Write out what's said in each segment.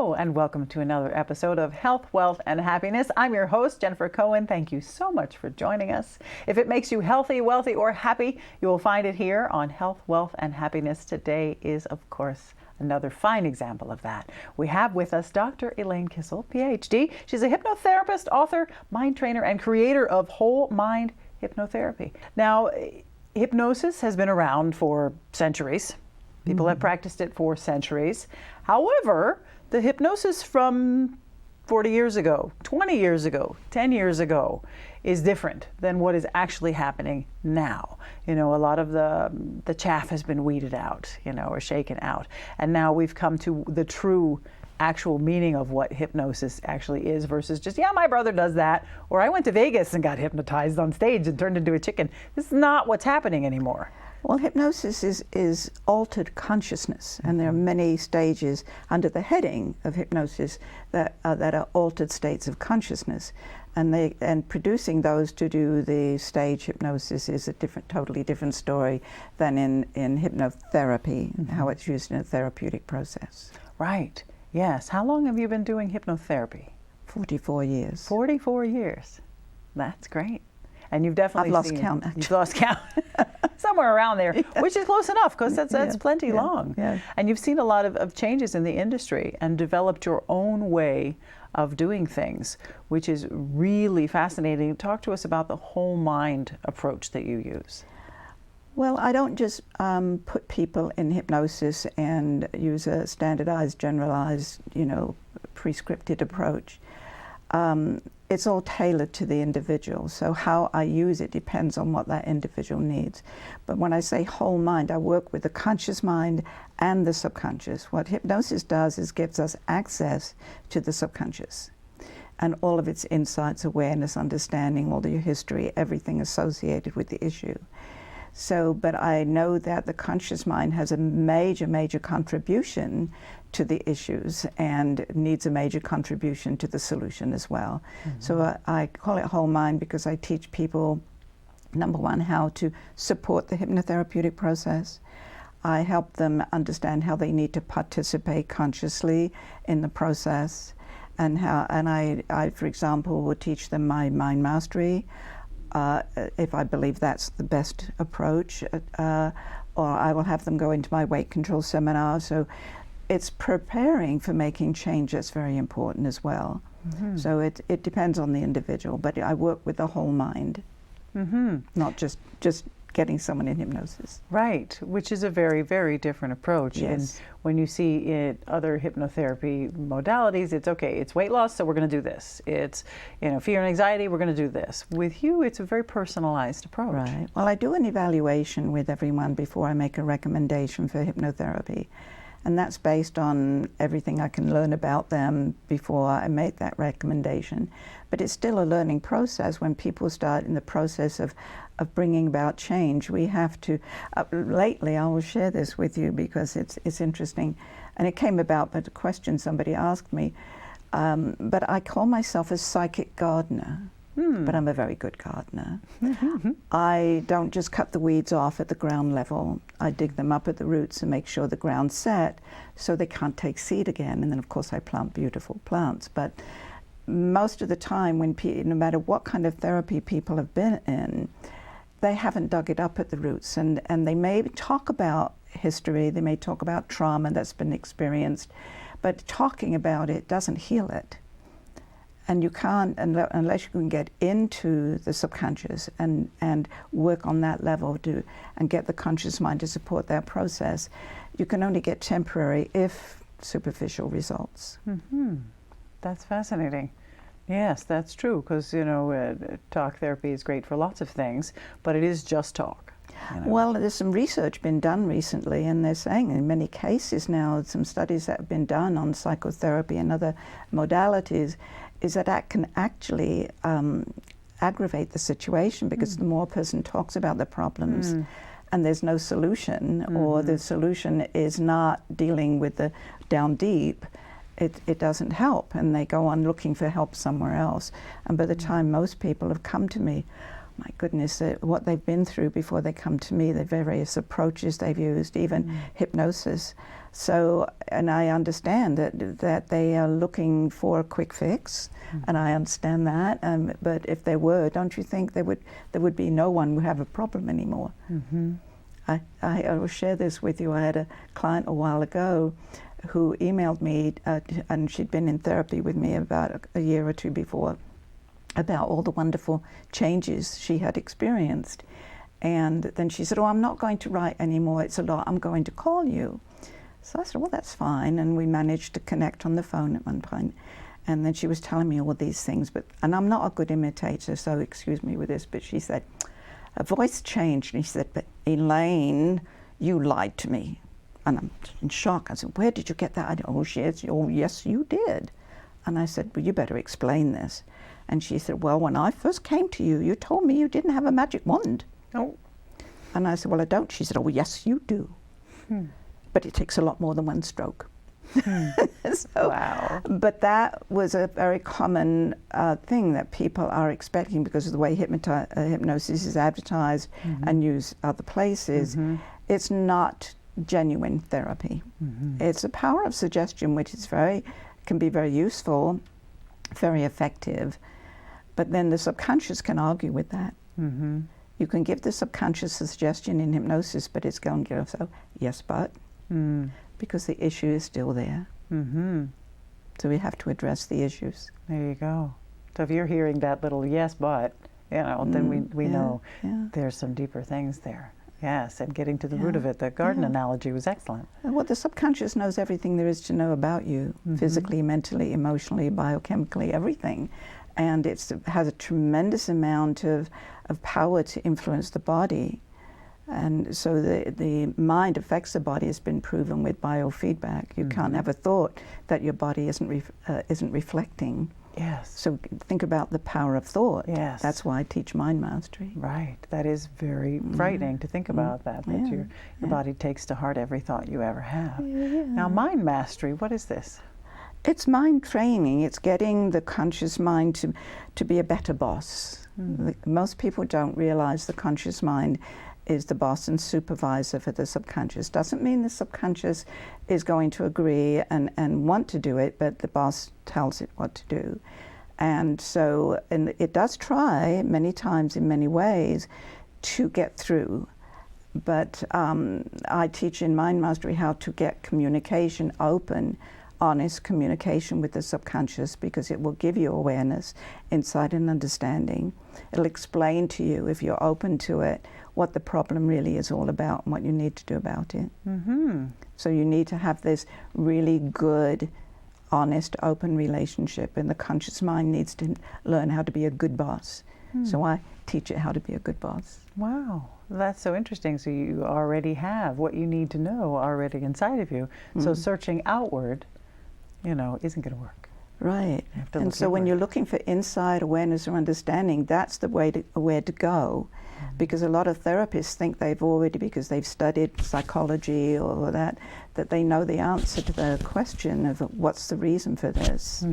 Hello, and welcome to another episode of Health, Wealth, and Happiness. I'm your host, Jennifer Cohen. Thank you so much for joining us. If it makes you healthy, wealthy, or happy, you will find it here on Health, Wealth, and Happiness. Today is, of course, another fine example of that. We have with us Dr. Elaine Kissel, PhD. She's a hypnotherapist, author, mind trainer, and creator of Whole Mind Hypnotherapy. Now, hypnosis has been around for centuries. People have practiced it for centuries. However, the hypnosis from 40 years ago, 20 years ago, 10 years ago is different than what is actually happening now. You know, a lot of the chaff has been weeded out, or shaken out. And now we've come to the true actual meaning of what hypnosis actually is versus just, yeah, my brother does that, or I went to Vegas and got hypnotized on stage and turned into a chicken. This is not what's happening anymore. Well, hypnosis is altered consciousness, and there are many stages under the heading of hypnosis that are altered states of consciousness, and producing those to do the stage hypnosis is a totally different story than in hypnotherapy, how it's used in a therapeutic process. Right. Yes. How long have you been doing hypnotherapy? 44 years. 44 years. That's great. And you've definitely I've lost count, actually. You've lost count. Somewhere around there, which is close enough because that's plenty long. Yeah. And you've seen a lot of changes in the industry and developed your own way of doing things, which is really fascinating. Talk to us about the whole mind approach that you use. Well, I don't just put people in hypnosis and use a standardized, generalized, prescripted approach. It's all tailored to the individual. So how I use it depends on what that individual needs. But when I say whole mind, I work with the conscious mind and the subconscious. What hypnosis does is gives us access to the subconscious and all of its insights, awareness, understanding, all the history, everything associated with the issue. So, but I know that the conscious mind has a major, major contribution to the issues and needs a major contribution to the solution as well. So I call it whole mind because I teach people, number one, how to support the hypnotherapeutic process. I help them understand how they need to participate consciously in the process, and I, for example, will teach them my mind mastery. If I believe that's the best approach, or I will have them go into my weight control seminar. So it's preparing for making change that's very important as well. So it depends on the individual, but I work with the whole mind, not just getting someone in hypnosis. Right, which is a very, very different approach. Yes. And when you see it, other hypnotherapy modalities, it's okay, it's weight loss, so we're going to do this. It's, fear and anxiety, we're going to do this. With you, it's a very personalized approach. Right. Well, I do an evaluation with everyone before I make a recommendation for hypnotherapy. And that's based on everything I can learn about them before I make that recommendation. But it's still a learning process. When people start in the process of bringing about change, we have to, lately I will share this with you because it's interesting, and it came about by the question somebody asked me, but I call myself a psychic gardener. But I'm a very good gardener. I don't just cut the weeds off at the ground level. I dig them up at the roots and make sure the ground's set so they can't take seed again. And then, of course, I plant beautiful plants. But most of the time, no matter what kind of therapy people have been in, they haven't dug it up at the roots. And they may talk about history, they may talk about trauma that's been experienced, but talking about it doesn't heal it. And you can't, unless you can get into the subconscious and work on that level and get the conscious mind to support that process, you can only get temporary, if superficial, results. That's fascinating. Yes, that's true, because, talk therapy is great for lots of things, but it is just talk. Well, there's some research been done recently, and they're saying in many cases now, some studies that have been done on psychotherapy and other modalities, is that can actually aggravate the situation, because the more a person talks about the problems and there's no solution, or the solution is not dealing with the down deep, it doesn't help, and they go on looking for help somewhere else. And by the time most people have come to me, my goodness, what they've been through before they come to me, the various approaches they've used, even hypnosis. So, and I understand that they are looking for a quick fix, and I understand that. But if there were, don't you think there would be no one who would have a problem anymore? I will share this with you. I had a client a while ago who emailed me, and she'd been in therapy with me about a year or two before, about all the wonderful changes she had experienced. And then she said, "Oh, I'm not going to write anymore. It's a lot. I'm going to call you." So I said, "Well, that's fine." And we managed to connect on the phone at one point. And then she was telling me all these things, and I'm not a good imitator, so excuse me with this, but she said, her voice changed, and she said, "But Elaine, you lied to me." And I'm in shock. I said, "Where did you get that?" "Oh, yes, you did." And I said, "Well, you better explain this." And she said, "Well, when I first came to you, you told me you didn't have a magic wand." Oh. And I said, "Well, I don't." She said, "Oh, yes, you do. But it takes a lot more than one stroke." So, wow. But that was a very common thing that people are expecting because of the way hypnosis is advertised and used other places. It's not genuine therapy. It's a power of suggestion, which is can be very useful, very effective. But then the subconscious can argue with that. You can give the subconscious a suggestion in hypnosis, but it's going to go, "So, yes, but," because the issue is still there. So we have to address the issues. There you go. So if you're hearing that little "yes, but," then we know there's some deeper things there. Yes, and getting to the root of it. The garden analogy was excellent. Well, the subconscious knows everything there is to know about you, physically, mentally, emotionally, biochemically, everything. And it has a tremendous amount of power to influence the body. And so the mind affects the body. Has been proven with biofeedback. You can't have a thought that your body isn't reflecting. Yes. So think about the power of thought. Yes. That's why I teach mind mastery. Right. That is very frightening to think about that your body takes to heart every thought you ever have. Now, mind mastery, what is this? It's mind training. It's getting the conscious mind to be a better boss. Most people don't realize the conscious mind is the boss and supervisor for the subconscious. Doesn't mean the subconscious is going to agree and want to do it, but the boss tells it what to do. And so, and it does try many times in many ways to get through. But I teach in Mind Mastery how to get communication open, honest communication with the subconscious, because it will give you awareness, insight, and understanding. It'll explain to you, if you're open to it, what the problem really is all about and what you need to do about it. So you need to have this really good, honest, open relationship, and the conscious mind needs to learn how to be a good boss. So I teach it how to be a good boss. Wow, that's so interesting. So you already have what you need to know already inside of you. So searching outward, isn't going to work. Right. And so when you're looking for insight, awareness, or understanding, that's the way where to go. Because a lot of therapists think because they've studied psychology or that they know the answer to the question of what's the reason for this.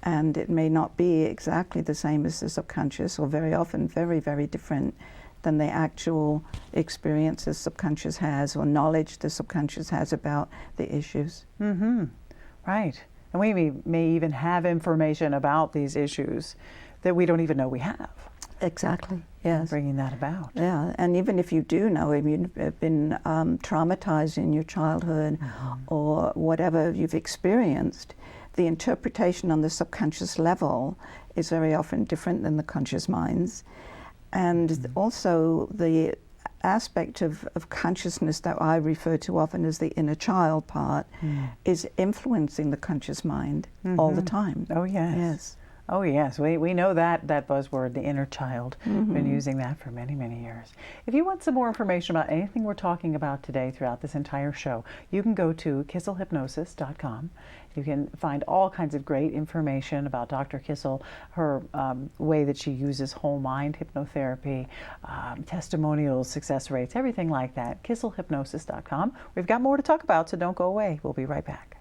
And it may not be exactly the same as the subconscious, or very often very, very different than the actual experience the subconscious has, or knowledge the subconscious has about the issues. Right. And we may even have information about these issues that we don't even know we have. Exactly, yes. Bringing that about. Yeah, and even if you do know, if you've been traumatized in your childhood or whatever you've experienced, the interpretation on the subconscious level is very often different than the conscious minds. And also the aspect of consciousness that I refer to often as the inner child part is influencing the conscious mind all the time. Oh, yes. Yes. Oh, yes. We know that buzzword, the inner child. Been using that for many, many years. If you want some more information about anything we're talking about today throughout this entire show, you can go to kisselhypnosis.com. You can find all kinds of great information about Dr. Kissel, her way that she uses whole mind hypnotherapy, testimonials, success rates, everything like that. Kisselhypnosis.com. We've got more to talk about, so don't go away. We'll be right back.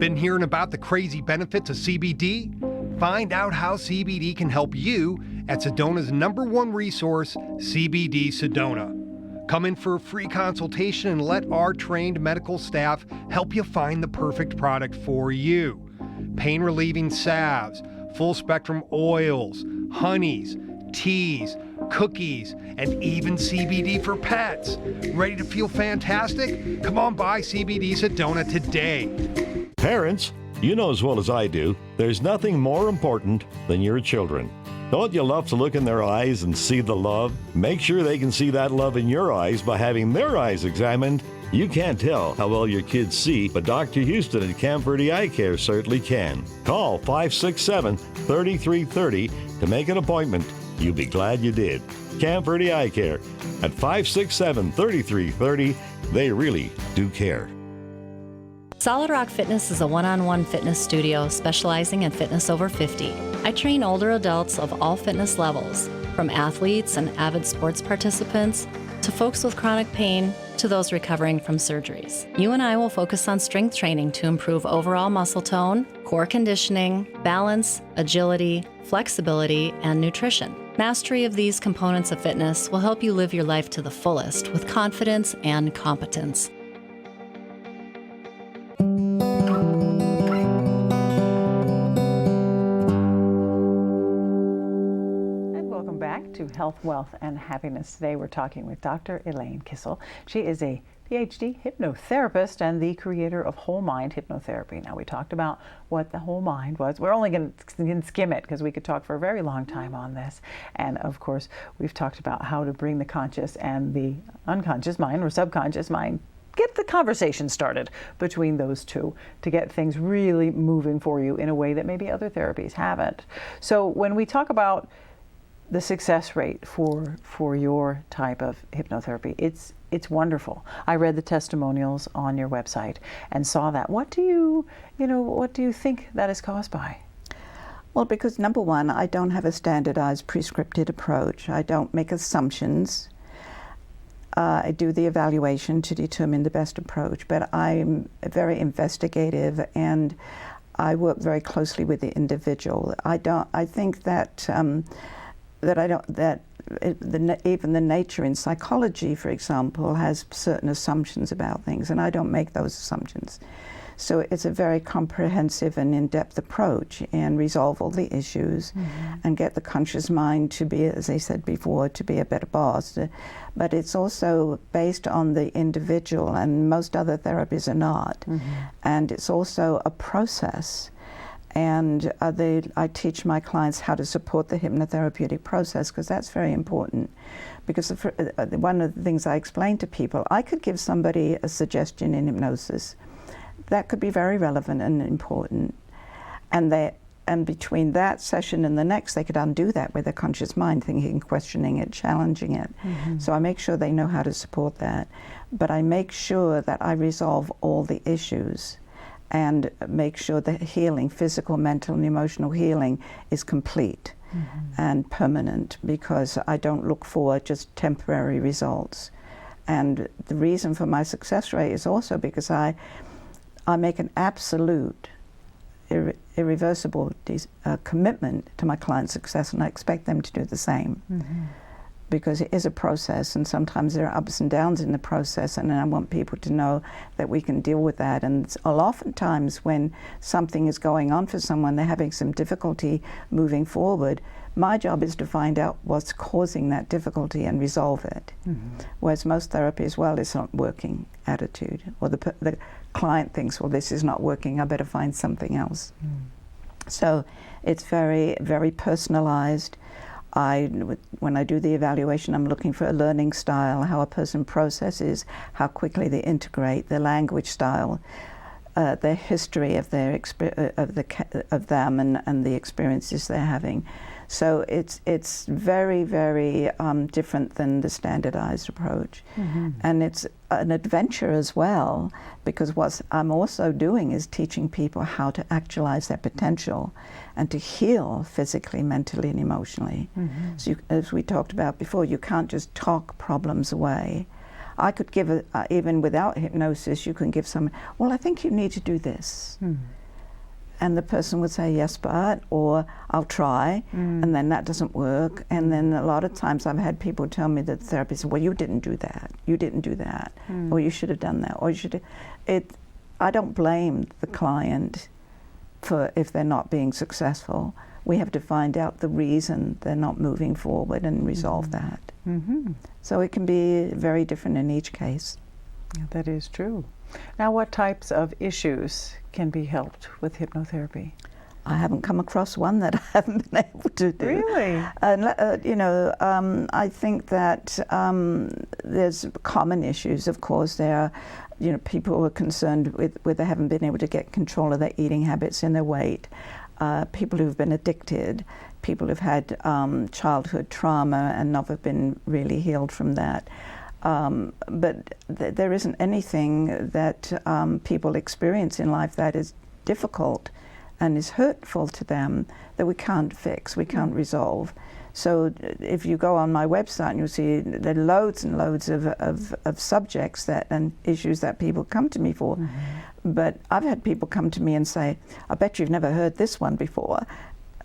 Been hearing about the crazy benefits of CBD? Find out how CBD can help you at Sedona's #1 resource, CBD Sedona. Come in for a free consultation and let our trained medical staff help you find the perfect product for you. Pain-relieving salves, full-spectrum oils, honeys, teas, cookies, and even CBD for pets. Ready to feel fantastic? Come on by CBD Sedona today. Parents, you know as well as I do, there's nothing more important than your children. Don't you love to look in their eyes and see the love? Make sure they can see that love in your eyes by having their eyes examined. You can't tell how well your kids see, but Dr. Houston at Camperdy Eye Care certainly can. Call 567-3330 to make an appointment. You'll be glad you did. Camperdy Eye Care at 567-3330. They really do care. Solid Rock Fitness is a one-on-one fitness studio specializing in fitness over 50. I train older adults of all fitness levels, from athletes and avid sports participants to folks with chronic pain to those recovering from surgeries. You and I will focus on strength training to improve overall muscle tone, core conditioning, balance, agility, flexibility, and nutrition. Mastery of these components of fitness will help you live your life to the fullest with confidence and competence. To Health, Wealth, and Happiness. Today we're talking with Dr. Elaine Kissel. She is a PhD hypnotherapist and the creator of Whole Mind Hypnotherapy. Now, we talked about what the whole mind was. We're only going to skim it because we could talk for a very long time on this. And of course, we've talked about how to bring the conscious and the unconscious mind or subconscious mind, get the conversation started between those two to get things really moving for you in a way that maybe other therapies haven't. So when we talk about the success rate for your type of hypnotherapy, it's wonderful. I read the testimonials on your website and saw that. What do you think that is caused by? Well, because number one, I don't have a standardized prescripted approach. I don't make assumptions. I do the evaluation to determine the best approach, but I'm very investigative and I work very closely with the individual. I think that even the nature in psychology, for example, has certain assumptions about things, and I don't make those assumptions. So it's a very comprehensive and in-depth approach and resolve all the issues and get the conscious mind to be, as I said before, to be a better boss. But it's also based on the individual, and most other therapies are not. And it's also a process. And I teach my clients how to support the hypnotherapeutic process, because that's very important. Because one of the things I explain to people, I could give somebody a suggestion in hypnosis that could be very relevant and important. And between that session and the next, they could undo that with their conscious mind, thinking, questioning it, challenging it. So I make sure they know how to support that. But I make sure that I resolve all the issues and make sure that healing, physical, mental, and emotional healing, is complete and permanent, because I don't look for just temporary results. And the reason for my success rate is also because I make an absolute, irreversible commitment to my client's success, and I expect them to do the same. Because it is a process, and sometimes there are ups and downs in the process, and I want people to know that we can deal with that. And oftentimes when something is going on for someone, they're having some difficulty moving forward, my job is to find out what's causing that difficulty and resolve it. Whereas most therapy is, well, it's not working attitude, or the client thinks, well, this is not working, I better find something else. So it's very, very personalized. When I do the evaluation, I'm looking for a learning style, how a person processes, how quickly they integrate, their language style, their history of of them and the experiences they're having. So it's very, very different than the standardized approach. And it's an adventure as well, because what I'm also doing is teaching people how to actualize their potential and to heal physically, mentally, and emotionally. So as we talked about before, you can't just talk problems away. I could give, even without hypnosis, you can give some, well, I think you need to do this. And the person would say, yes, but, or I'll try, and then that doesn't work. And then a lot of times I've had people tell me that the therapist said, well, you didn't do that, or you should have done that, or you should have. I don't blame the client for if they're not being successful. We have to find out the reason they're not moving forward and resolve that. So it can be very different in each case. Yeah, that is true. Now, what types of issues can be helped with hypnotherapy? I haven't come across one that I haven't been able to do. Really? And I think that there's common issues. Of course, there are, people who are concerned with they haven't been able to get control of their eating habits and their weight. People who've been addicted, people who've had childhood trauma and never been really healed from that. But there isn't anything that people experience in life that is difficult and is hurtful to them that we can't fix, we can't resolve. So if you go on my website, you'll see there are loads and loads of subjects and issues that people come to me for. But I've had people come to me and say, I bet you've never heard this one before.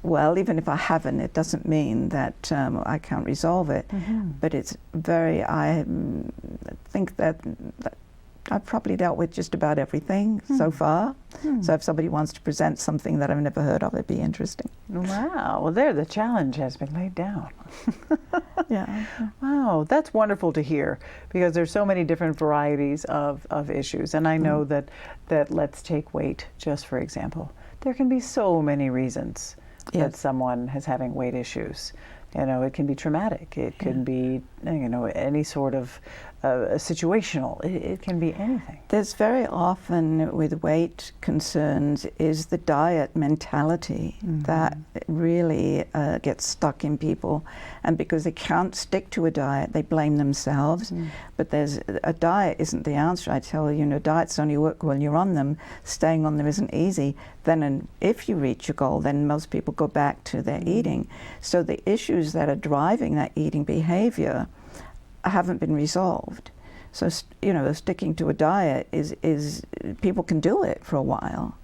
Well, even if I haven't, it doesn't mean that I can't resolve it. But it's I think that I've probably dealt with just about everything so far. So if somebody wants to present something that I've never heard of, it'd be interesting. Wow, well there the challenge has been laid down. Yeah. Wow, that's wonderful to hear, because there's so many different varieties of issues. And I know that let's take weight, just for example. There can be so many reasons that someone is having weight issues. It can be traumatic. It can be, any sort of situational. It can be anything. There's very often with weight concerns is the diet mentality that really gets stuck in people. And because they can't stick to a diet, they blame themselves. But a diet isn't the answer. I tell you, diets only work when you're on them. Staying on them isn't easy. Then if you reach your goal, then most people go back to their eating. So the issues that are driving that eating behavior haven't been resolved. So sticking to a diet is people can do it for a while,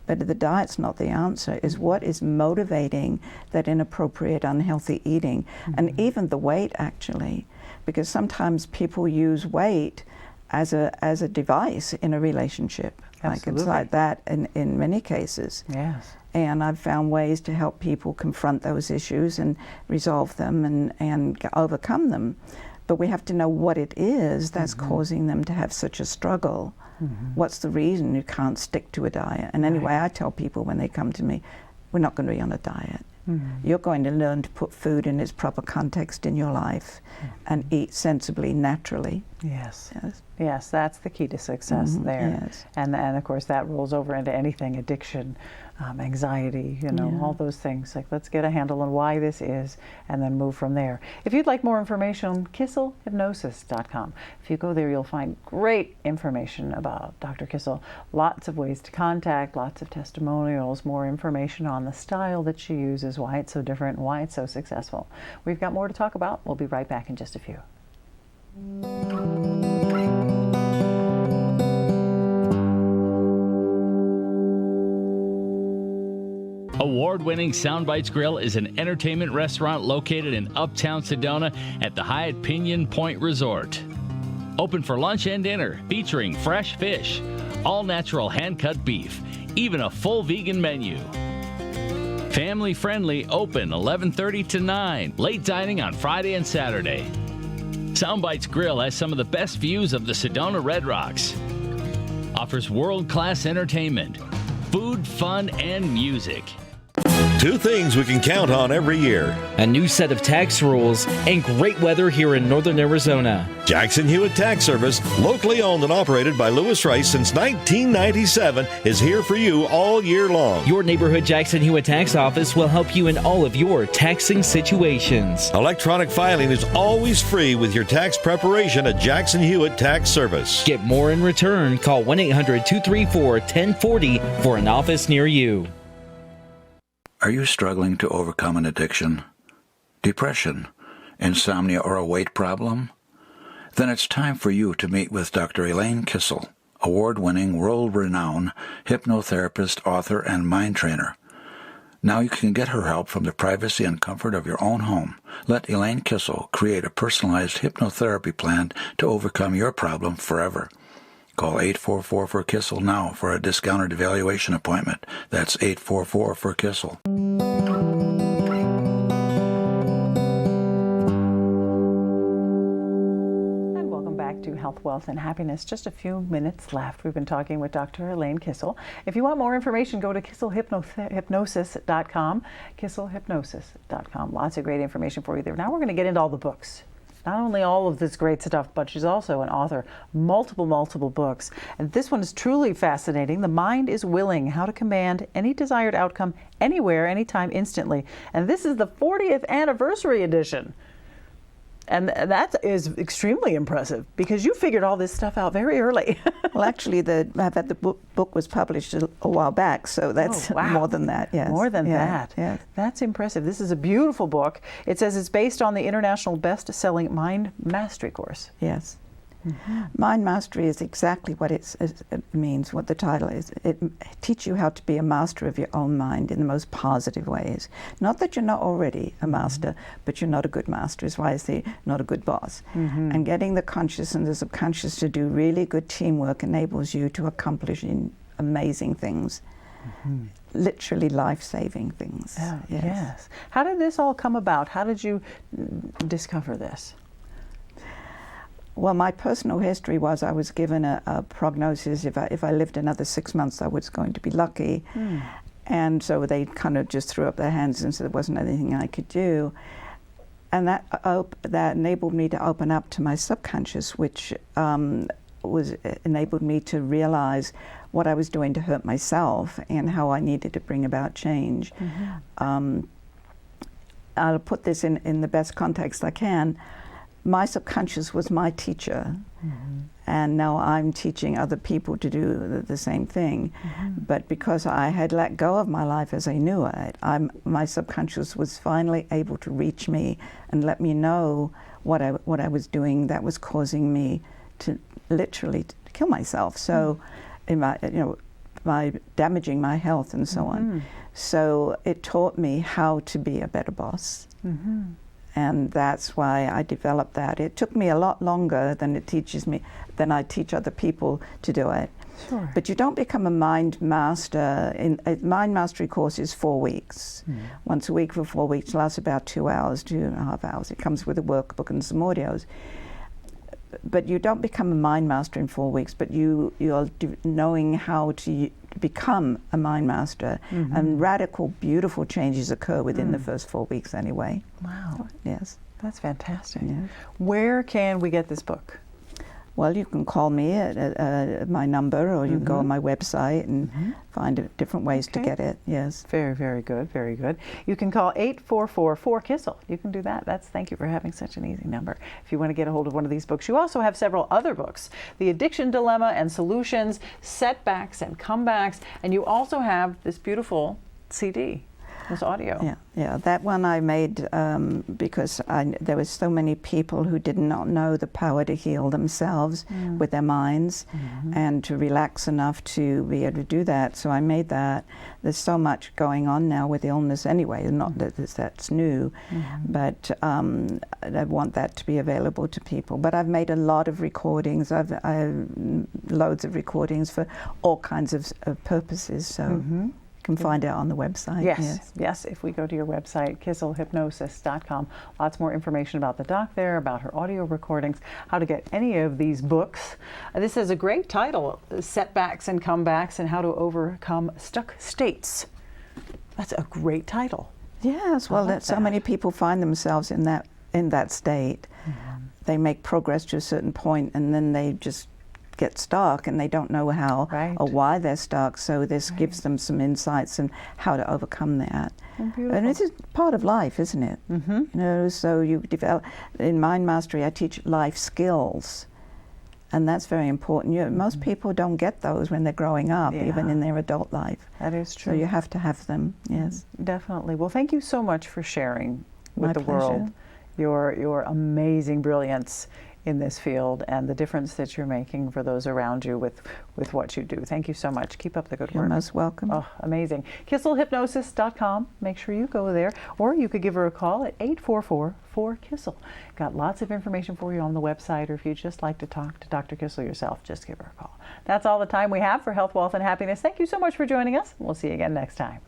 but the diet's not the answer. Is what is motivating that inappropriate, unhealthy eating, and even the weight actually, because sometimes people use weight as a device in a relationship. Absolutely. Like it's like that in many cases. Yes. And I've found ways to help people confront those issues and resolve them and overcome them. But we have to know what it is that's causing them to have such a struggle. What's the reason you can't stick to a diet? And anyway, I tell people when they come to me, we're not going to be on a diet. You're going to learn to put food in its proper context in your life and eat sensibly, naturally. Yes, that's the key to success there. Yes. And of course that rolls over into anything, addiction, anxiety, all those things. Like, let's get a handle on why this is and then move from there. If you'd like more information, KisselHypnosis.com. If you go there, you'll find great information about Dr. Kissel, lots of ways to contact, lots of testimonials, more information on the style that she uses, why it's so different, and why it's so successful. We've got more to talk about. We'll be right back in just a few. Award-winning Soundbites Grill is an entertainment restaurant located in Uptown Sedona at the Hyatt Pinion Point Resort. Open for lunch and dinner, featuring fresh fish, all-natural hand-cut beef, even a full vegan menu. Family-friendly, open 11:30 to 9, late dining on Friday and Saturday. Soundbites Grill has some of the best views of the Sedona Red Rocks. Offers world-class entertainment, food, fun, and music. Two things we can count on every year: a new set of tax rules and great weather here in northern Arizona. Jackson Hewitt Tax Service, locally owned and operated by Lewis Rice since 1997, is here for you all year long. Your neighborhood Jackson Hewitt Tax Office will help you in all of your taxing situations. Electronic filing is always free with your tax preparation at Jackson Hewitt Tax Service. Get more in return. Call 1-800-234-1040 for an office near you. Are you struggling to overcome an addiction, depression, insomnia, or a weight problem? Then it's time for you to meet with Dr. Elaine Kissel, award-winning, world-renowned hypnotherapist, author, and mind trainer. Now you can get her help from the privacy and comfort of your own home. Let Elaine Kissel create a personalized hypnotherapy plan to overcome your problem forever. Call 844-4KISSEL now for a discounted evaluation appointment. That's 844-4KISSEL. To Health, Wealth, and Happiness. Just a few minutes left. We've been talking with Dr. Elaine Kissel. If you want more information, go to kisselhypnosis.com, kisselhypnosis.com. Lots of great information for you there. Now we're going to get into all the books. Not only all of this great stuff, but she's also an author, multiple books. And this one is truly fascinating. The Mind is Willing, How to Command Any Desired Outcome Anywhere, Anytime, Instantly. And this is the 40th anniversary edition. And that is extremely impressive because you figured all this stuff out very early. Well, actually, the book was published a while back, so that's more than that. Yes, more than that. Yes. That's impressive. This is a beautiful book. It says it's based on the international best-selling Mind Mastery course. Yes. Mm-hmm. Mind mastery is exactly what it means, what the title is. It teaches you how to be a master of your own mind in the most positive ways. Not that you're not already a master, but you're not a good master, is why I say not a good boss. Mm-hmm. And getting the conscious and the subconscious to do really good teamwork enables you to accomplish amazing things. Mm-hmm. Literally life-saving things. Oh, yes. How did this all come about? How did you discover this? Well, my personal history was I was given a prognosis. If I lived another 6 months, I was going to be lucky. Mm. And so they kind of just threw up their hands and said there wasn't anything I could do. And that enabled me to open up to my subconscious, which enabled me to realize what I was doing to hurt myself and how I needed to bring about change. Mm-hmm. I'll put this in the best context I can. My subconscious was my teacher, mm-hmm. and now I'm teaching other people to do the same thing. Mm-hmm. But because I had let go of my life as I knew it, my subconscious was finally able to reach me and let me know what I was doing that was causing me to literally kill myself. So, by damaging my health and so mm-hmm. on. So it taught me how to be a better boss. Mm-hmm. And that's why I developed that. It took me a lot longer than I teach other people to do it. Sure. But you don't become a mind master. A mind mastery course is 4 weeks. Mm. Once a week for 4 weeks, lasts about 2 hours, 2.5 hours. It comes with a workbook and some audios. But you don't become a mind master in 4 weeks, but you're knowing how to become a mind master. Mm-hmm. And radical, beautiful changes occur within the first 4 weeks anyway. Wow. Yes. That's fantastic. Yeah. Where can we get this book? Well, you can call me at my number, or you can go on my website and find different ways to get it. Yes. Very, very good. Very good. You can call 844-4KISSEL. You can do that. Thank you for having such an easy number. If you want to get a hold of one of these books, you also have several other books: The Addiction Dilemma and Solutions, Setbacks and Comebacks, and you also have this beautiful CD. This audio. Yeah. That one I made because there were so many people who did not know the power to heal themselves with their minds and to relax enough to be able to do that. So I made that. There's so much going on now with illness anyway. Not that that's new, but I want that to be available to people. But I've made a lot of recordings. I've loads of recordings for all kinds of purposes. So. Can find it on the website. Yes. If we go to your website, kisselhypnosis.com, lots more information about the doc there, about her audio recordings, how to get any of these books. This has a great title: Setbacks and Comebacks and How to Overcome Stuck States. That's a great title. Yes. Well, so many people find themselves in that state. They make progress to a certain point, and then they just get stuck and they don't know how or why they're stuck. So this gives them some insights on how to overcome that. And it's part of life, isn't it? You know, so you develop, in Mind Mastery I teach life skills, and that's very important. Most people don't get those when they're growing up, even in their adult life. That is true. So you have to have them. Yes. Definitely. Well, thank you so much for sharing with My the pleasure. world your amazing brilliance in this field and the difference that you're making for those around you with what you do. Thank you so much. Keep up the good work. You're most welcome. Oh, amazing. KisselHypnosis.com. Make sure you go there. Or you could give her a call at 844-4-KISSEL. Got lots of information for you on the website, or if you'd just like to talk to Dr. Kissel yourself, just give her a call. That's all the time we have for Health, Wealth, and Happiness. Thank you so much for joining us. We'll see you again next time.